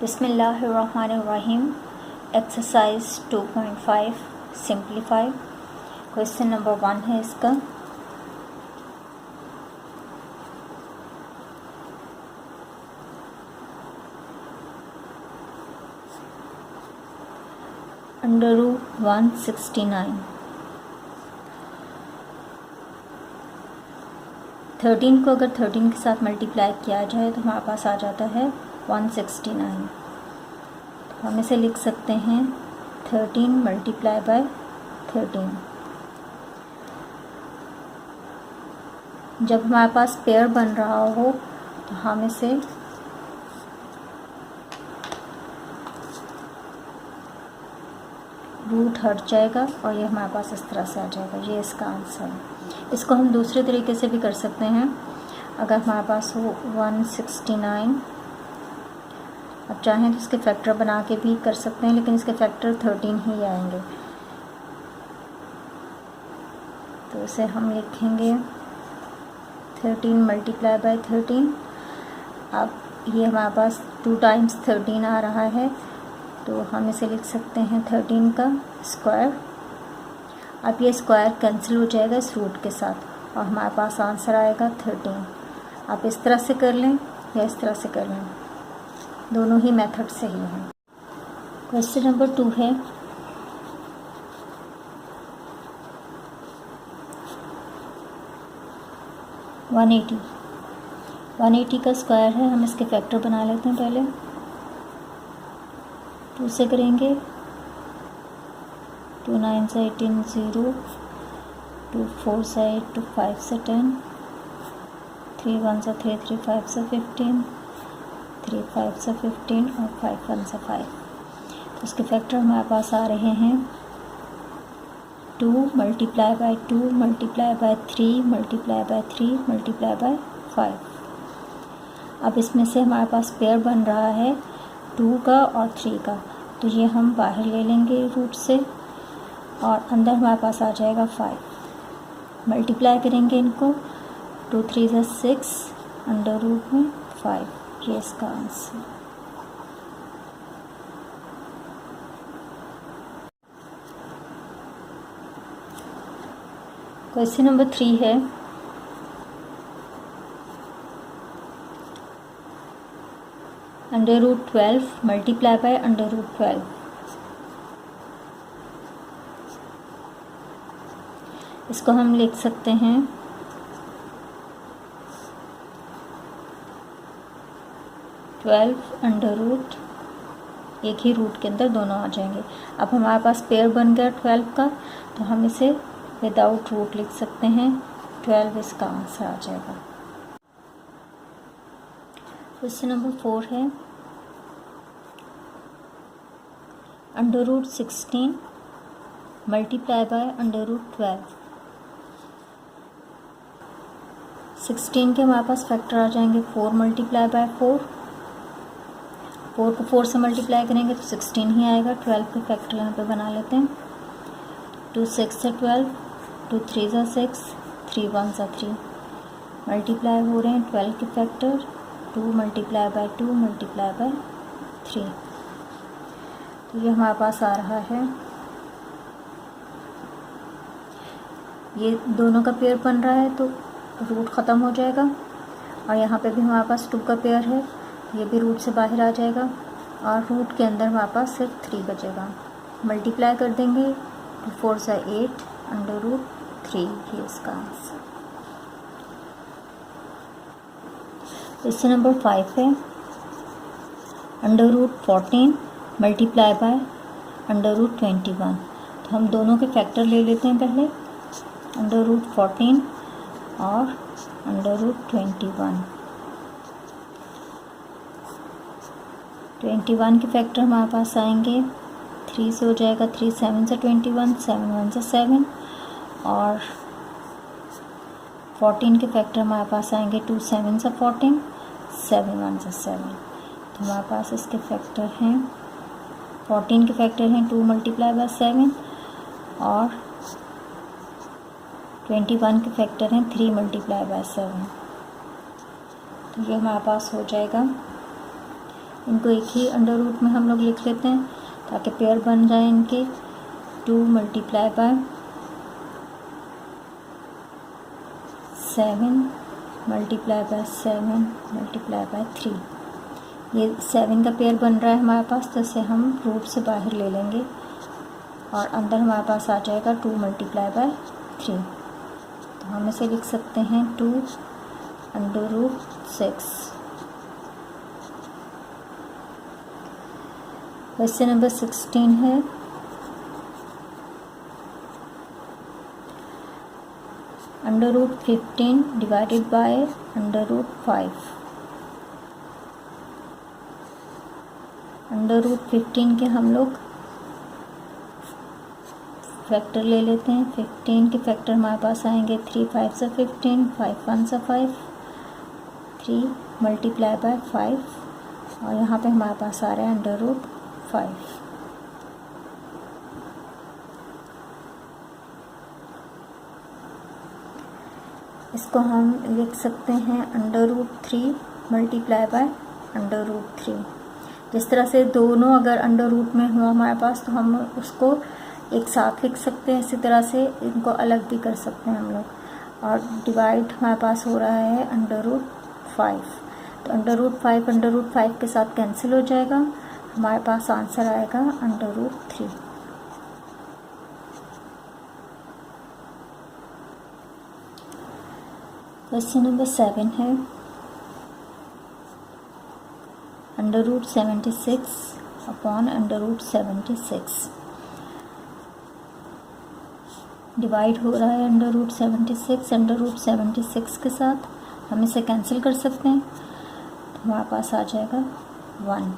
बिस्मिल्लाहिर्रहमानिर्रहीम। Exercise 2.5 simplify. Question number 1 है इसका। √169। 13 को अगर 13 के साथ मल्टीप्लाई किया जाए तो हमारे पास आ जाता है 169। तो हम इसे लिख सकते हैं 13 मल्टीप्लाई बाय 13। जब हमारे पास पेयर बन रहा हो तो हम इसे रूट हट जाएगा और ये हमारे पास इस तरह से आ जाएगा। ये इसका आंसर है। इसको हम दूसरे तरीके से भी कर सकते हैं। अगर हमारे पास हो 169, अब चाहें तो इसके फैक्टर बना के भी कर सकते हैं, लेकिन इसके फैक्टर 13 ही आएंगे। तो इसे हम लिखेंगे 13 मल्टीप्लाई बाय 13। अब ये हमारे पास 2 टाइम्स 13 आ रहा है, तो हम इसे लिख सकते हैं 13 का स्क्वायर। अब ये स्क्वायर कैंसिल हो जाएगा इस रूट के साथ और हमारे पास आंसर आएगा 13। आप इस तरह से कर लें या इस तरह से कर लें, दोनों ही मेथड सही हैं। क्वेश्चन नंबर 2 है। वन 180 का स्क्वायर है। हम इसके फैक्टर बना लेते हैं पहले। 2 से करेंगे 2 9 से 18 0, 2 4 से 8, 2 5 से 10, 3 1 से 3, 3 5 से 15, 3 5 से 15 और 5 1 से 5। तो इसके फैक्टर हमारे पास आ रहे हैं 2 multiply by 2 multiply by 3 multiply bye 3 multiply bye 5। अब इसमें से हमारे पास पेयर बन रहा है 2 का और 3 का, तो ये हम बाहर ले लेंगे रूट से और अंदर हमारे पास आ जाएगा 5। मल्टीप्लाई करेंगे इनको, 2 3 से 6 अंडर रूट में 5। ये इसका आंसर। क्वेश्चन नंबर 3 है। √12 मल्टीप्लाई बाय √12। इसको हम लिख सकते हैं 12 अंडर रूट, एक ही रूट के अंदर दोनों आ जाएंगे। अब हमारे पास पेयर बन गया 12 का, तो हम इसे विदाउट रूट लिख सकते हैं। 12 इसका आंसर आ जाएगा। क्वेश्चन नंबर 4 है। √16 मल्टीप्लाई बाय √12। 16 के हमारे पास फैक्टर आ जाएंगे 4 मल्टीप्लाई बाय 4। 4 को 4 से मल्टीप्लाई करेंगे तो 16 ही आएगा। 12 के फैक्टर यहाँ पे बना लेते हैं। 2 6 से 12, 2 3 से 6, 3 1 से 3 मल्टीप्लाई हो रहे हैं 12 के factor. 2 multiply by 2 multiply by 3। तो ये हमारे पास आ रहा है, ये दोनों का पेयर बन रहा है तो रूट ख़त्म हो जाएगा और यहाँ पे भी हमारे पास 2 का पेयर है, ये भी रूट से बाहर आ जाएगा और रूट के अंदर हमारे पास सिर्फ 3 बचेगा। मल्टीप्लाई कर देंगे, 2 4 से 8 अंडर रूट 3। ये इसका आंसर। क्वेश्चन नंबर 5 है। √14 मल्टीप्लाई बाय √21। तो हम दोनों के फैक्टर ले लेते हैं पहले, √14 और √21। 21 के फैक्टर हमारे पास आएंगे 3 से हो जाएगा 3 7 से 21, 7 1 से 7 और 14 के फैक्टर हमारे पास आएंगे 2 7 से 14, 7 1 से 7। तो हमारे पास इसके फैक्टर हैं 14 के फैक्टर हैं 2 मल्टीप्लाई बाय 7 और 21 के फैक्टर हैं 3 मल्टीप्लाई बाय 7। तो ये हमारे पास हो जाएगा इनको एक ही अंडर रूट में हम लोग लिख लेते हैं ताकि पेयर बन जाए इनके। 2 multiply by 7 multiply by 7 multiply by 3। ये 7 का पेयर बन रहा है हमारे पास, तो इसे हम रूट से बाहर ले लेंगे और अंदर हमारे पास आ जाएगा 2 मल्टीप्लाई बाय 3। तो हम इसे लिख सकते हैं 2 अंडर रूट 6। क्वेश्चन नंबर 16 है, under root 15 divided by under root 5। Under root 15 के हम लोग फैक्टर ले लेते हैं। 15 के फैक्टर हमारे पास आएंगे 3 5 से 15, 5 1 से 5, 3 मल्टीप्लाई बाय 5 और यहाँ पे हमारे पास आ रहा है अंडर रूट 5। इसको हम लिख सकते हैं under root 3 multiply by under root 3। जिस तरह से दोनों अगर अंडर रूट में हो हमारे पास तो हम उसको एक साथ लिख सकते हैं, इसी तरह से इनको अलग भी कर सकते हैं हम लोग। और डिवाइड हमारे पास हो रहा है अंडर रूट 5, तो अंडर रूट 5 के साथ कैंसिल हो जाएगा, हमारे पास आंसर आएगा अंडर रूट 3। क्वेश्चन नंबर 7 है, under root 76 upon under root 76 divide हो रहा है अंडर रूट 76 के साथ। हम इसे कैंसिल कर सकते हैं, तो हमारे पास आ जाएगा 1।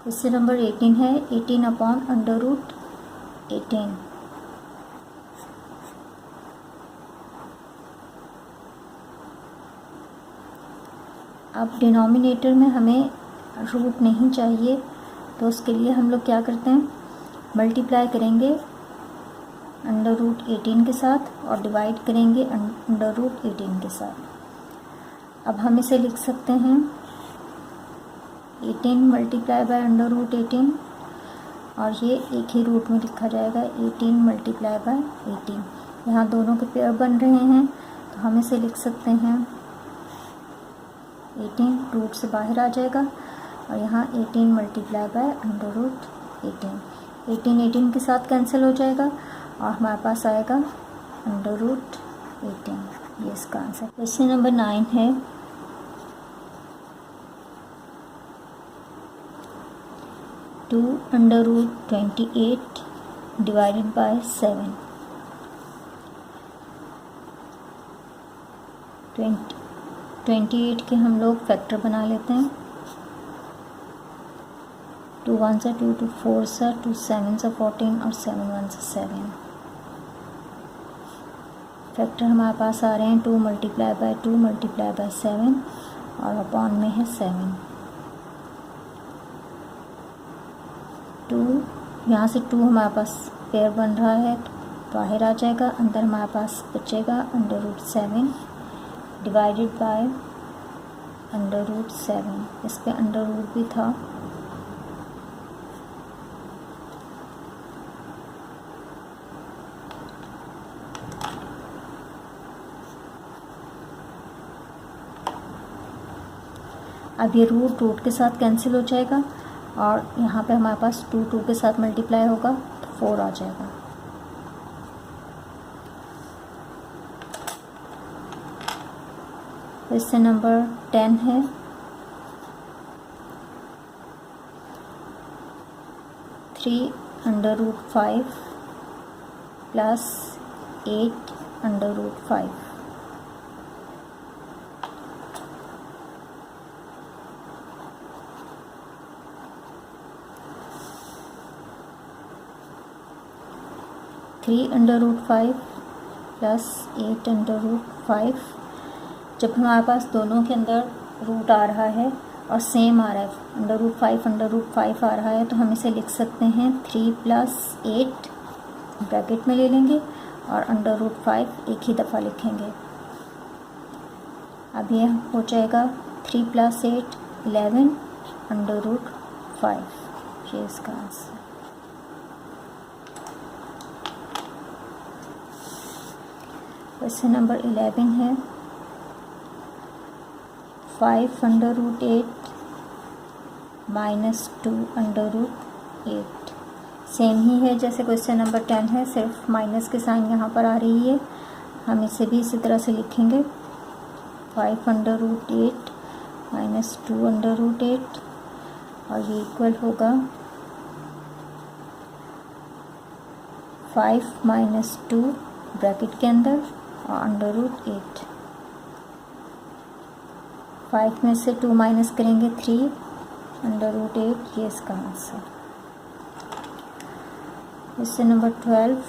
क्वेश्चन नंबर 18 है, 18 अपॉन अंडर रूट 18। अब डिनोमिनेटर में हमें रूट नहीं चाहिए, तो उसके लिए हम लोग क्या करते हैं, मल्टीप्लाई करेंगे अंडर रूट 18 के साथ और डिवाइड करेंगे अंडर रूट 18 के साथ। अब हम इसे लिख सकते हैं 18 मल्टीप्लाई बाय अंडर रूट 18 और ये एक ही रूट में लिखा जाएगा 18 मल्टीप्लाई बाय 18। यहाँ दोनों के पेयर बन रहे हैं, तो हम इसे लिख सकते हैं 18 रूट से बाहर आ जाएगा और यहाँ 18 मल्टीप्लाई बाय अंडर रूट 18 के साथ कैंसिल हो जाएगा और हमारे पास आएगा अंडर रूट 18। ये इसका आंसर। क्वेश्चन नंबर 9 है, two under root 28 divided by 7। 28 के हम लोग फैक्टर बना लेते हैं। 2 1 से 2, 2 4 से 2 7 से 14 और 7 1 से 7। फैक्टर हमारे पास आ रहे हैं 2 मल्टीप्लाई बाय 2 मल्टीप्लाई बाय 7 और अपॉन में है 7। 2 यहाँ से 2 हमारे पास पेयर बन रहा है, तो बाहर आ जाएगा, अंदर हमारे पास बचेगा under root 7 divided by under root 7। इस पे अंडर रूट भी था। अब ये रूट के साथ कैंसिल हो जाएगा और यहाँ पे हमारे पास 2 के साथ मल्टीप्लाई होगा तो 4 आ जाएगा। क्वेश्चन नंबर 10 है, three under root 5 plus 8 under root 5। Three under root 5 plus 8 under root 5। जब हमारे पास दोनों के अंदर रूट आ रहा है और सेम आ रहा है, अंडर रूट 5 आ रहा है, तो हम इसे लिख सकते हैं 3 प्लस 8 ब्रैकेट में ले लेंगे और अंडर रूट 5 एक ही दफ़ा लिखेंगे। अब यह हो जाएगा 3 प्लस 8 11 अंडर रूट 5, ये इसका आंसर। क्वेश्चन नंबर 11 है 5 under root 8 minus 2 under root 8। Same ही है जैसे क्वेश्चन नंबर 10 है, सिर्फ माइनस के साइन यहाँ पर आ रही है। हम इसे भी इसी तरह से लिखेंगे 5 under root 8 minus 2 under root 8, और ये इक्वल होगा 5 माइनस 2 ब्रैकेट के अंदर और अंडर रूट 8। 5 में से 2 माइनस करेंगे 3 अंडर रूट 8, ये इसका answer. Question number 12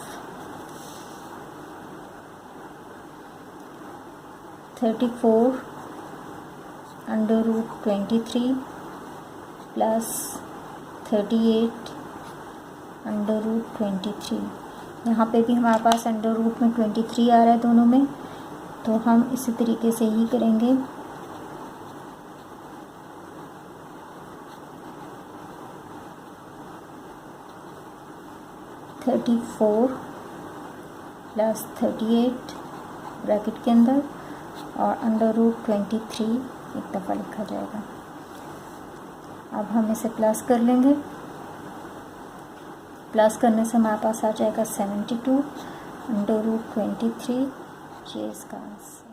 34 under root 23 plus 38 under root 23। यहाँ पे भी हमारे पास अंडर रूट में 23 आ रहा है दोनों में, तो हम इसी तरीके से ही करेंगे। (34 + 38 ब्रैकेट के अंदर और अंडर रूट 23 एक दफ़ा लिखा जाएगा। अब हम इसे प्लस कर लेंगे। प्लस करने से हमारे पास आ जाएगा 72 अंडर रूट 23, ये इसका आंसर।